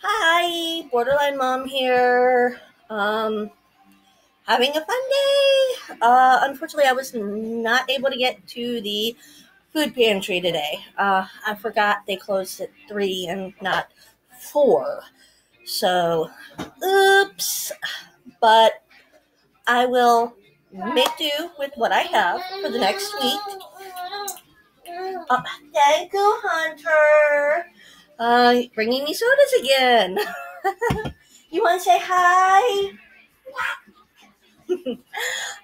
Hi, Borderline Mom here. Having a fun day. Unfortunately, I was not able to get to the food pantry today. I forgot they closed at 3 and not 4. So, oops. But I will make do with what I have for the next week. Thank you, Hunter. Bringing me sodas again. You want to say hi?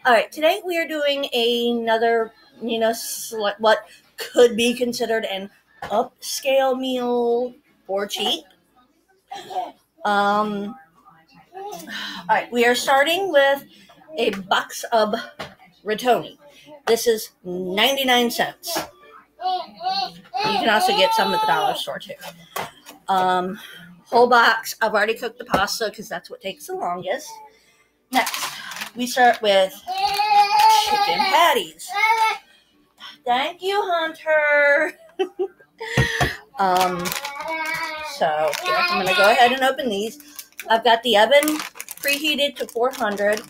All right, today we are doing another, what could be considered an upscale meal for cheap. All right, we are starting with a box of Rotoni. This is 99 cents. You can also get some at the dollar store too. Whole box. I've already cooked the pasta because that's what takes the longest. Next, we start with chicken patties. Thank you, Hunter. So here, I'm going to go ahead and open these. I've got the oven preheated to 400.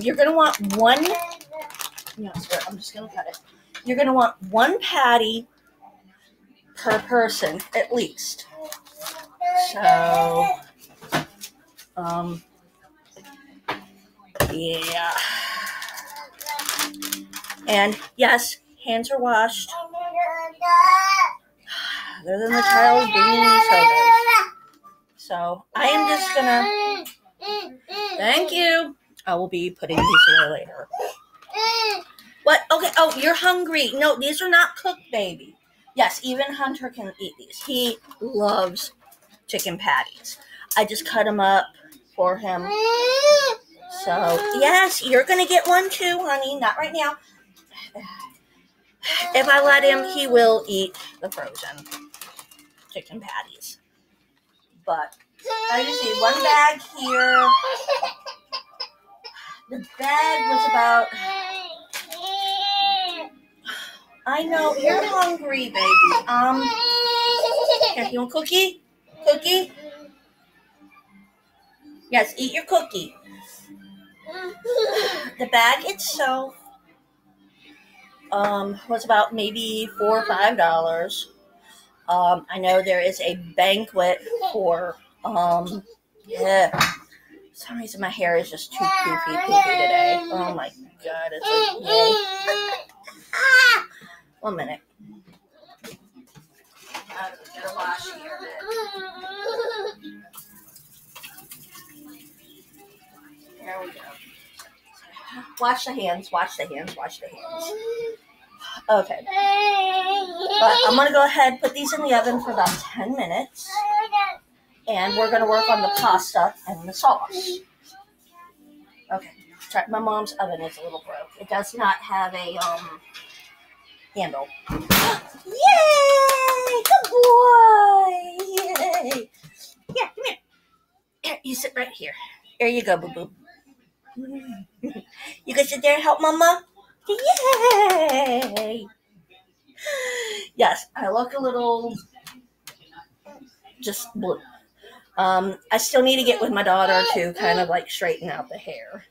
You're going to want one. I'm just going to cut it. You're going to want one patty per person at least. So, yeah. And yes, hands are washed. Other than the child bringing me sodas. So I am just gonna. Thank you. I will be putting these away later. What? Okay. Oh, you're hungry. No, these are not cooked, baby. Yes, even Hunter can eat these. He loves chicken patties. I just cut them up for him. So yes, you're gonna get one too, honey. Not right now. If I let him, he will eat the frozen chicken patties. But I just need one bag here. The bag was about. I know you're hungry, baby. Here, you want cookie? Cookie? Yes, eat your cookie. The bag itself was about maybe $4 or $5. I know there is a banquet for yeah. For some reason my hair is just too poofy today. Oh my god, it's like yay. 1 minute. I'm gonna wash here. There we go. Wash the hands, wash the hands, wash the hands. Okay. But I'm going to go ahead and put these in the oven for about 10 minutes. And we're going to work on the pasta and the sauce. Okay. Sorry, my mom's oven is a little broke. It does not have a handle. Yay! Good boy! Yay! Yeah, come here. Here, you sit right here. There you go, boo-boo. You can sit there and help Mama? Yay! Yes, I look a little just blue. I still need to get with my daughter to kind of like straighten out the hair.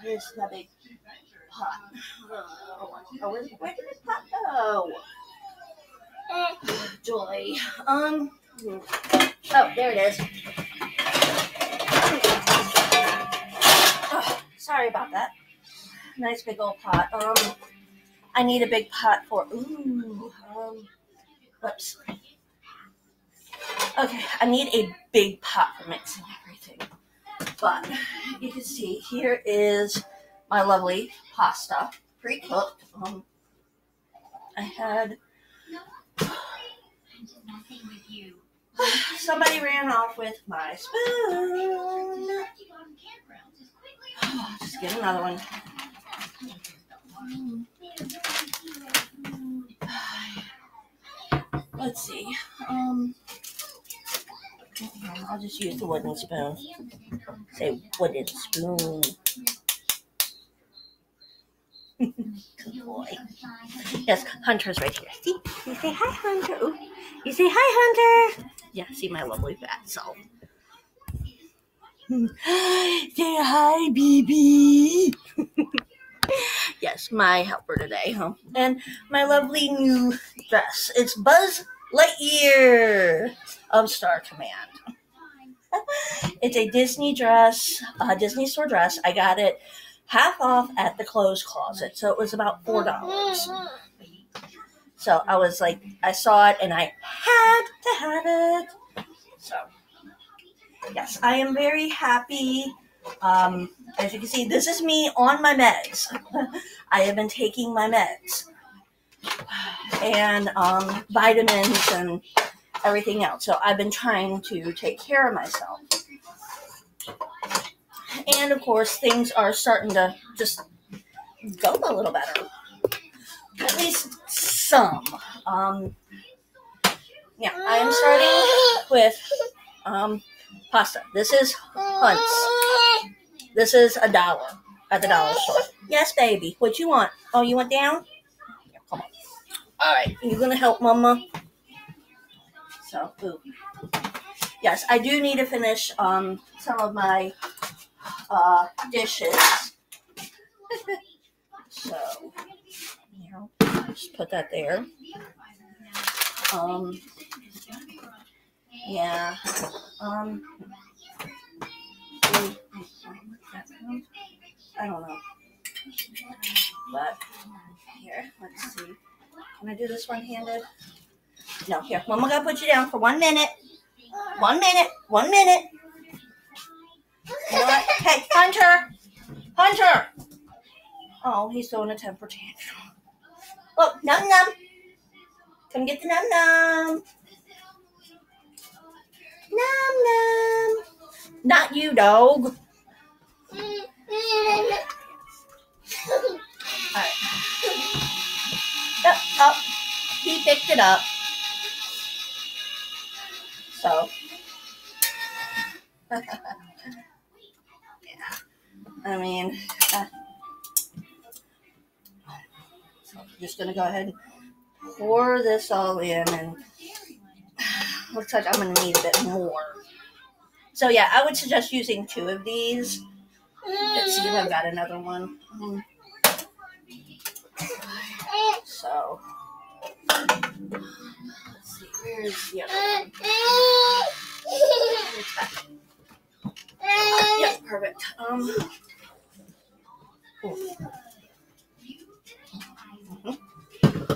Where's my big pot? Where did the pot go? Joy. Oh, there it is. Oh, sorry about that. Nice big old pot. I need a big pot for. Whoops. Okay, I need a big pot for mixing everything. But you can see here is my lovely pasta, pre-cooked. I had somebody ran off with my spoon. Just get another one. Let's see. I'll just use the wooden spoon. Say wooden spoon. Good boy. Yes, Hunter's right here. See? You say hi, Hunter. Ooh. You say hi, Hunter. Yeah, see my lovely fat self. Say hi, BB. Yes, my helper today, huh? And my lovely new dress. It's Buzz Lightyear of Star Command. It's a Disney dress, a Disney store dress. I got it half off at the clothes closet, so it was about $4. So I was like, I saw it and I had to have it. So yes, I am very happy. As you can see, this is me on my meds. I have been taking my meds and vitamins and everything else. So I've been trying to take care of myself. And of course, things are starting to just go a little better. At least some. Yeah, I am starting with pasta. This is Hunt's. This is $1 at the dollar store. Yes, baby. What you want? Oh, you want down? Yeah, come on. All right, you gonna help Mama? So, ooh. Yes, I do need to finish some of my dishes. So, just put that there. Yeah. I don't know. But here, let's see. Can I do this one-handed? No, here. Mama gotta put you down for 1 minute. 1 minute. 1 minute. You know what? Hey, Hunter! Hunter! Oh, he's throwing a temper tantrum. Look, num num. Come get the num num. Num num. Not you, dog. Alright. Up. He picked it up. So. Yeah. I mean, so I'm just gonna go ahead and pour this all in, and looks like I'm gonna need a bit more. So yeah, I would suggest using 2 of these. Let's see if I've got another one. So, let's see, where's the other one? It's back. Yeah, perfect.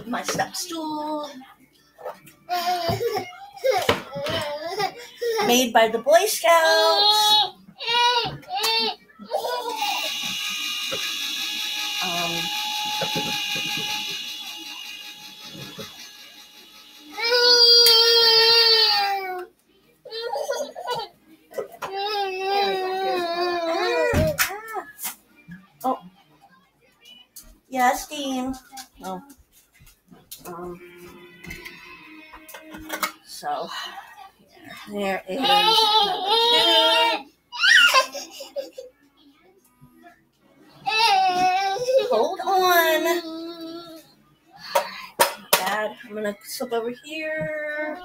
My step stool. Made by the Boy Scouts. Oh, yes, Dean. Oh, so there is number 2. Hold on. Dad, I'm gonna slip over here.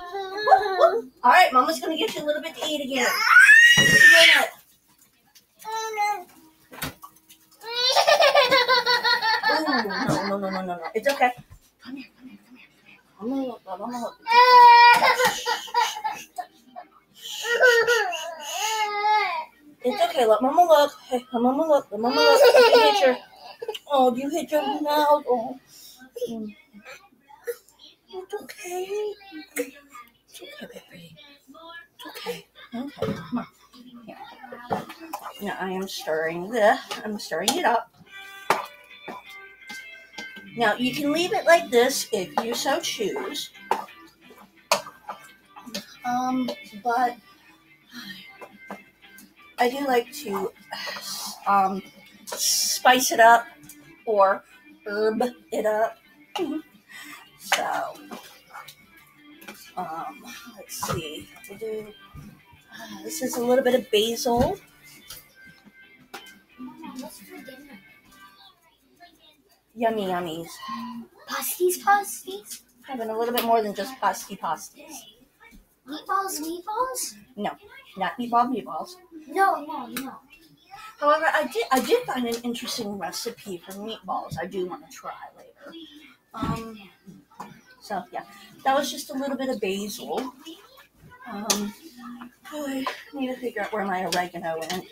All right, Mama's gonna get you a little bit to eat again. Ooh, no. It's okay. Come here. I'm gonna look. It's okay. Let Mama look. Hey, let Mama look. Oh, you hit your mouth. Oh. It's okay. It's okay, baby. It's okay. Okay, come on. Here. Now I am stirring I'm stirring it up. Now you can leave it like this if you so choose. But I do like to spice it up or herb it up. So, let's see. We'll do. This is a little bit of basil. Yummy yummies. Pasties. Having a little bit more than just pasties. Meatballs? No, not meatballs. No. However, I did find an interesting recipe for meatballs. I do want to try later. So yeah, that was just a little bit of basil. I need to figure out where my oregano went.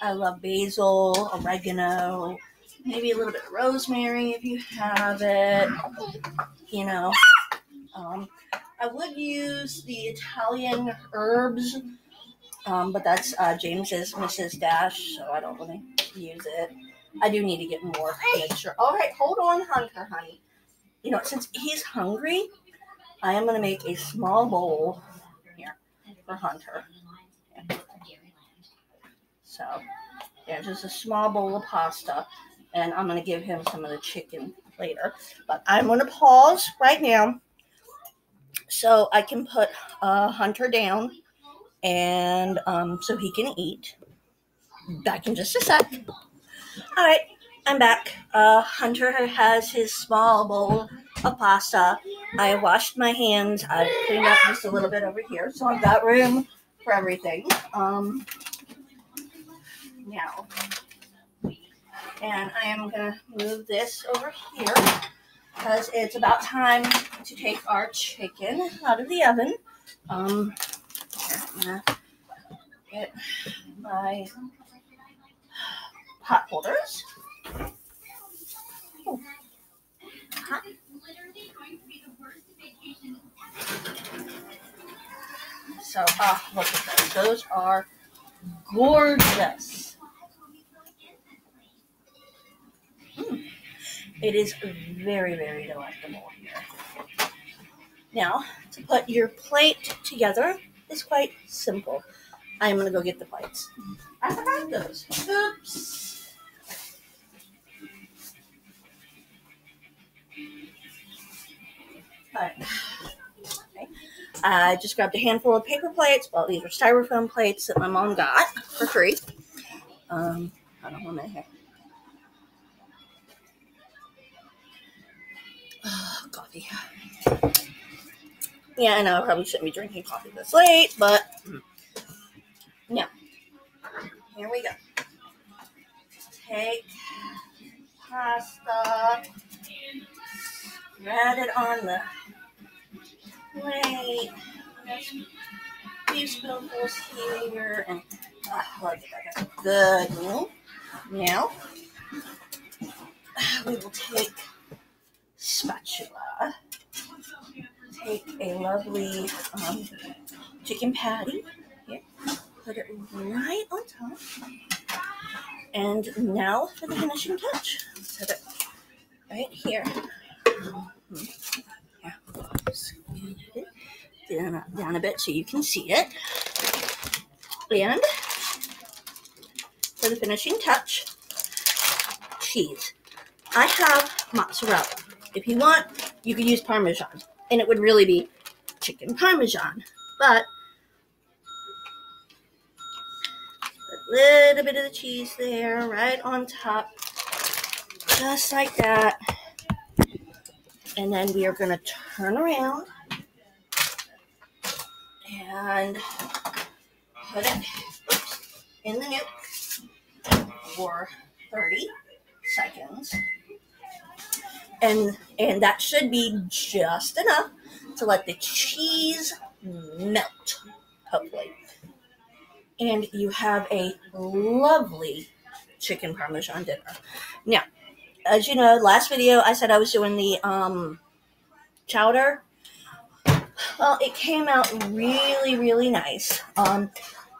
I love basil, oregano, maybe a little bit of rosemary if you have it. You know, I would use the Italian herbs, but that's James's Mrs. Dash, so I don't really use it. I do need to get more mixture. All right, hold on, Hunter, honey. You know, since he's hungry, I am going to make a small bowl here for Hunter. So, yeah, just a small bowl of pasta, and I'm going to give him some of the chicken later. But I'm going to pause right now so I can put Hunter down, and so he can eat. Back in just a sec. All right, I'm back. Hunter has his small bowl of pasta. I washed my hands. I cleaned up just a little bit over here, so I've got room for everything. Now, and I am gonna move this over here because it's about time to take our chicken out of the oven. I'm gonna get my pot holders. Oh. So, look at those. Those are gorgeous. It is very, very delectable here. Now, to put your plate together is quite simple. I'm going to go get the plates. I forgot those. Oops. All right. Okay. I just grabbed a handful of paper plates. Well, these are styrofoam plates that my mom got for free. Hold on 1 minute here. Oh, coffee. Yeah, I know I probably shouldn't be drinking coffee this late, but yeah. Here we go. Take pasta, spread it on the plate. There's a few spoonfuls here, and look at that. That's a good meal. Now, we will take spatula. Take a lovely chicken patty. Here. Put it right on top. And now for the finishing touch. Set it right here. Yeah. Scoot it down a bit so you can see it. And for the finishing touch, cheese. I have mozzarella. If you want, you could use Parmesan. And it would really be chicken Parmesan. But a little bit of the cheese there, right on top. Just like that. And then we are going to turn around and put it in the nuke for 30 seconds. And that should be just enough to let the cheese melt, hopefully. And you have a lovely chicken Parmesan dinner. Now, as you know, last video I said I was doing the chowder. Well, it came out really, really nice. I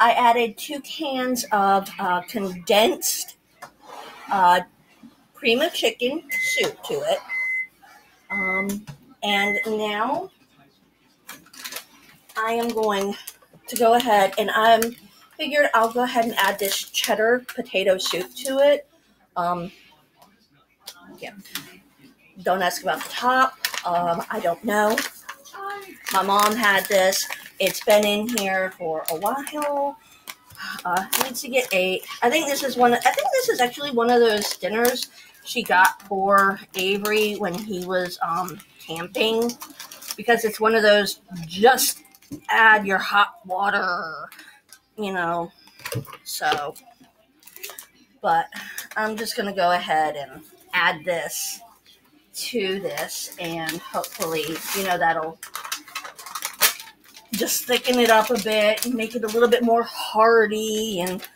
added 2 cans of condensed cream of chicken soup to it. And now I am going to go ahead and figured I'll go ahead and add this cheddar potato soup to it. Yeah. Don't ask about the top. I don't know. My mom had this. It's been in here for a while. Needs to get 8. I think this is actually one of those dinners she got for Avery when he was camping, because it's one of those just add your hot water, so, but I'm just going to go ahead and add this to this, and hopefully, that'll just thicken it up a bit and make it a little bit more hearty, and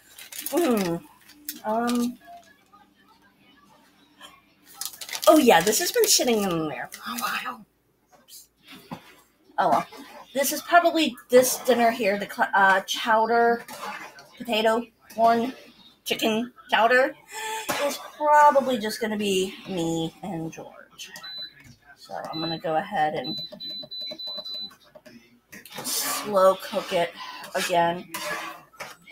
oh yeah, this has been sitting in there for a while. Oh well, this is probably this dinner here, the chowder, potato, corn, chicken chowder, is probably just going to be me and George. So I'm going to go ahead and slow cook it again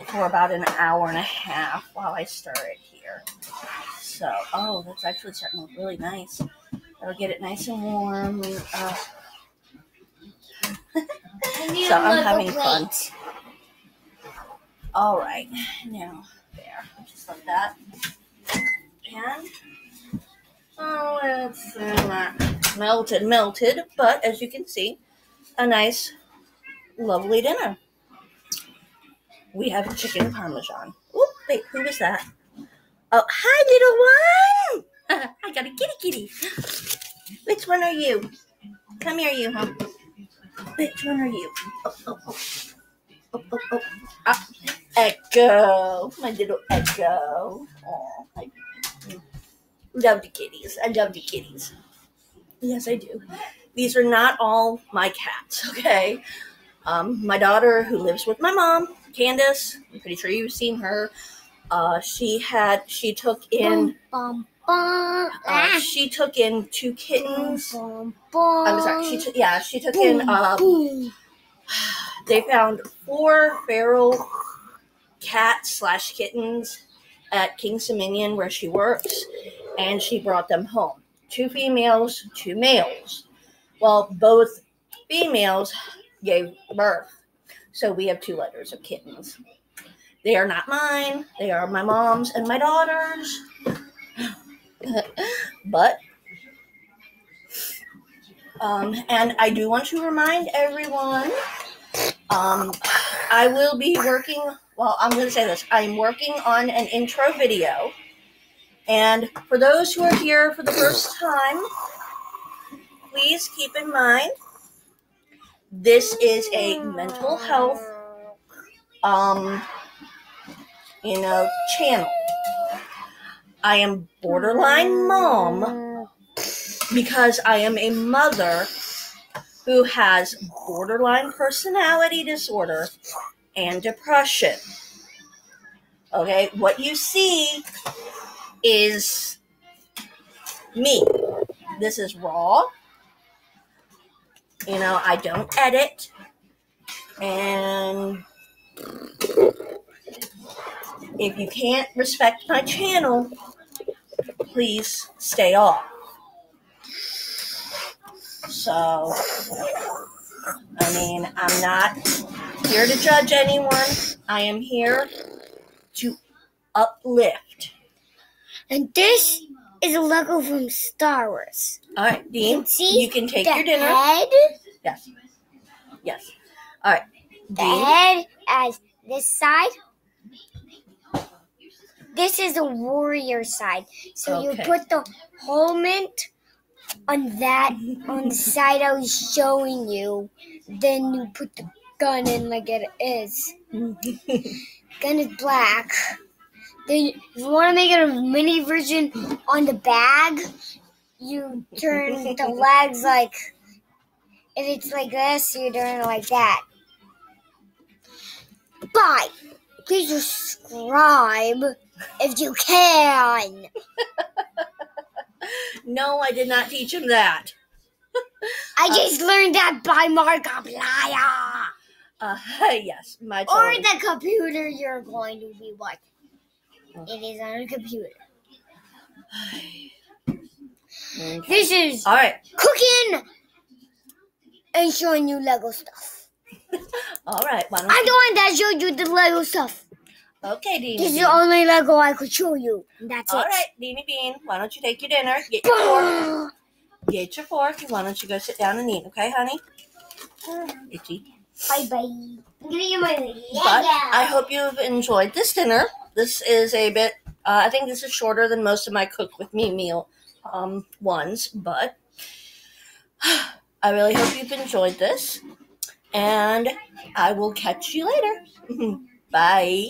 for about an hour and a half while I stir it here. So, oh, that's actually starting to look really nice. That'll get it nice and warm. And, so I'm having fun. All right, now there, just like that. And oh, it's not melted, but as you can see, a nice, lovely dinner. We have chicken parmesan. Oop, wait, who was that? Oh, hi, little one. I got a kitty. Which one are you? Come here, you, huh? Which one are you? Oh. Ah, Echo, my little Echo. Oh, I love the kitties. I love the kitties. Yes, I do. These are not all my cats, okay? My daughter, who lives with my mom, Candace, I'm pretty sure you've seen her. She took in 2 kittens. I'm sorry. She took in. They found 4 feral cats/kittens at King's Dominion where she works, and she brought them home. 2 females, 2 males. Well, both females gave birth, so we have 2 litters of kittens. They are not mine. They are my mom's and my daughter's. But, and I do want to remind everyone, I will be working, well, I'm going to say this. I'm working on an intro video. And for those who are here for the first time, please keep in mind, this is a mental health, channel. I am borderline mom because I am a mother who has borderline personality disorder and depression. Okay, what you see is me. This is raw. I don't edit. And if you can't respect my channel, please stay off. So, I'm not here to judge anyone. I am here to uplift. And this is a logo from Star Wars. All right, Dean, you can take your dinner. Head? Yes. All right, The Dean. head as this side. This is the warrior side. So Okay. you put the helmet on the side I was showing you. Then you put the gun in like it is. Gun is black. Then if you want to make it a mini version on the bag, you turn the legs like, if it's like this, you turn it like that. But please subscribe if you can. No, I did not teach him that. I just learned that by Markiplier. Yes, my Or child. the computer you're going to be watching. It is on a computer. Okay. This is All right. cooking and showing you Lego stuff. All right. Why don't I'm the one that showed you the Lego stuff. Okay, Deanie This is Bean. the only Lego I could show you. That's All it. right, Deanie Bean. Why don't you take your dinner? Get your fork. Get your fork. Why don't you go sit down and eat? Okay, honey? Itchy. Bye-bye. I'm gonna get my Lego. But I hope you've enjoyed this dinner. This is a bit, I think this is shorter than most of my Cook With Me meal ones, but I really hope you've enjoyed this, and I will catch you later. Bye.